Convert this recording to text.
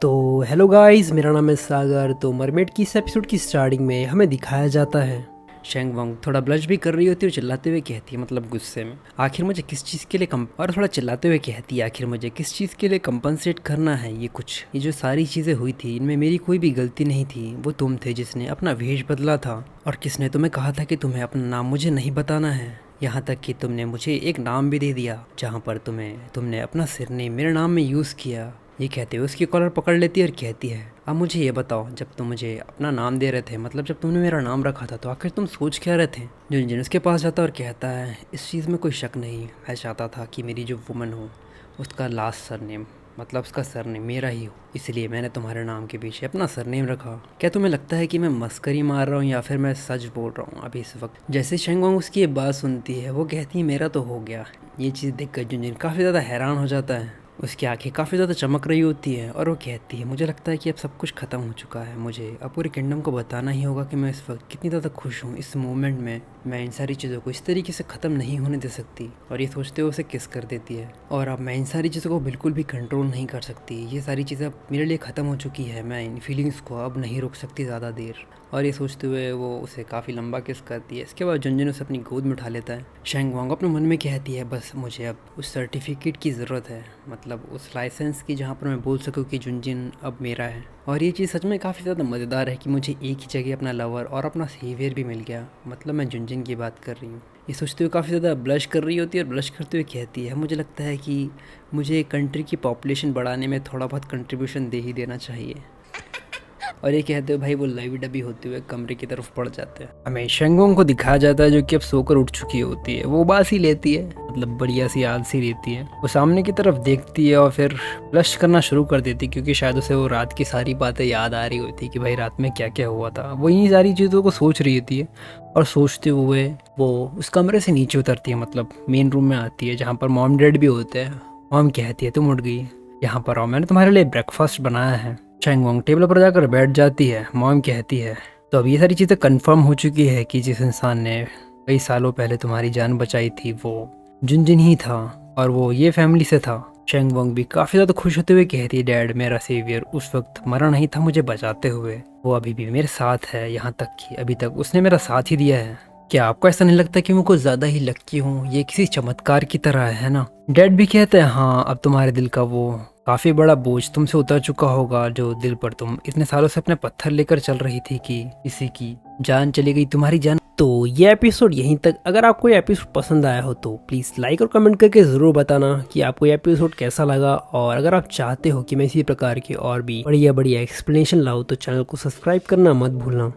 तो hello guys, मेरा नाम है सागर। तो मरमेड की इस एपिसोड की स्टार्टिंग में हमें दिखाया जाता है शेंग वोंग थोड़ा ब्लश भी कर रही होती है और चिल्लाते हुए कहती है, मतलब गुस्से में, आखिर मुझे किस चीज़ के लिए और थोड़ा चिल्लाते हुए कहती है, आखिर मुझे किस चीज़ के लिए कंपनसेट करना है। ये जो सारी चीज़ें हुई थी इनमें मेरी कोई भी गलती नहीं थी। वो तुम थे जिसने अपना वेश बदला था और किसने तुम्हें कहा था कि तुम्हें अपना नाम मुझे नहीं बताना है। यहाँ तक कि तुमने मुझे एक नाम भी दे दिया जहाँ पर तुमने अपना सिरनेम मेरे नाम में यूज़ किया। ये कहते हुए उसकी कॉलर पकड़ लेती है और कहती है, अब मुझे ये बताओ, जब तुम मुझे अपना नाम दे रहे थे, मतलब जब तुमने मेरा नाम रखा था, तो आखिर तुम सोच क्या रहे थे। जुनजुन उसके पास जाता और कहता है, इस चीज़ में कोई शक नहीं, मैं चाहता था कि मेरी जो वुमन हो उसका लास्ट सरनेम, मतलब उसका सरनेम मेरा ही हो, इसलिए मैंने तुम्हारे नाम के पीछे अपना सरनेम रखा। क्या तुम्हें लगता है कि मैं मस्करी मार रहा हूँ या फिर मैं सच बोल रहा हूँ अभी इस वक्त। जैसे शेंग वोंग उसकी ये बात सुनती है, वो कहती है, मेरा तो हो गया। ये चीज़ देखकर जुनजुन काफ़ी ज़्यादा हैरान हो जाता है। उसकी आंखें काफ़ी ज़्यादा चमक रही होती है और वो कहती है, मुझे लगता है कि अब सब कुछ ख़त्म हो चुका है। मुझे अब पूरे किंगडम को बताना ही होगा कि मैं इस वक्त कितनी ज़्यादा खुश हूँ। इस मोमेंट में मैं इन सारी चीज़ों को इस तरीके से ख़त्म नहीं होने दे सकती। और ये सोचते हुए उसे किस कर देती है। और अब मैं इन सारी चीज़ों को बिल्कुल भी कंट्रोल नहीं कर सकती। ये सारी चीज़ें अब मेरे लिए ख़त्म हो चुकी है। मैं इन फीलिंग्स को अब नहीं रोक सकती ज़्यादा देर। और ये सोचते हुए वो उसे काफ़ी लंबा किस करती है। इसके बाद जुनजुन उसे अपनी गोद में उठा लेता है। शेंग वोंग अपने मन में कहती है, बस मुझे अब उस सर्टिफिकेट की ज़रूरत है, मतलब उस लाइसेंस की, जहाँ पर मैं बोल सकूँ कि जुनजुन अब मेरा है। और ये चीज़ सच में काफ़ी ज़्यादा मज़ेदार है कि मुझे एक ही जगह अपना लवर और अपना सेवियर भी मिल गया। मतलब मैं जुनजुन की बात कर रही हूँ। ये सोचते हुए काफ़ी ज़्यादा ब्लश कर रही होती है और ब्लश करते हुए कहती है, मुझे लगता है कि मुझे कंट्री की पॉपुलेशन बढ़ाने में थोड़ा बहुत कंट्रीब्यूशन दे ही देना चाहिए। और ये कहते हुए भाई वो लाइव डबी होते हुए कमरे की तरफ पड़ जाते हैं। हमें शेंग वोंग को दिखाया जाता है जो कि अब सोकर उठ चुकी होती है। वो बास ही लेती है, मतलब बढ़िया सी आलसी रहती है। वो सामने की तरफ देखती है और फिर ब्लश करना शुरू कर देती है, क्योंकि शायद उसे वो रात की सारी बातें याद आ रही होती कि भाई रात में क्या क्या हुआ था। वो इन्हीं सारी चीज़ों को सोच रही होती है और सोचते हुए वो उस कमरे से नीचे उतरती है, मतलब मेन रूम में आती है जहाँ पर मॉम डैड भी होते हैं। मॉम कहती है, तुम उठ गई, यहाँ पर आओ, मैंने तुम्हारे लिए ब्रेकफास्ट बनाया है। शेंग वोंग टेबल पर जाकर बैठ जाती है। मॉम कहती है, तो अब ये सारी चीज़ें कंफर्म हो चुकी है कि जिस इंसान ने कई सालों पहले तुम्हारी जान बचाई थी वो जुनजुन ही था और वो ये फैमिली से था। शेंग वोंग भी काफ़ी ज़्यादा खुश होते हुए कहती है, डैड मेरा सेवियर उस वक्त मरा नहीं था मुझे बचाते हुए, वो अभी भी मेरे साथ है, यहाँ तक कि अभी तक उसने मेरा साथ ही दिया है। क्या आपको ऐसा नहीं लगता कि मैं कुछ ज़्यादा ही लक्की हूँ, ये किसी चमत्कार की तरह है ना। डैड भी कहते हैं, हाँ अब तुम्हारे दिल का वो काफ़ी बड़ा बोझ तुमसे उतर चुका होगा, जो दिल पर तुम इतने सालों से अपने पत्थर लेकर चल रही थी कि किसी की जान चली गई, तुम्हारी जान। तो ये एपिसोड यहीं तक। अगर आपको ये एपिसोड पसंद आया हो तो प्लीज़ लाइक और कमेंट करके ज़रूर बताना कि आपको ये एपिसोड कैसा लगा। और अगर आप चाहते हो कि मैं इसी प्रकार की और भी बढ़िया बढ़िया एक्सप्लेनेशन लाऊं तो चैनल को सब्सक्राइब करना मत भूलना।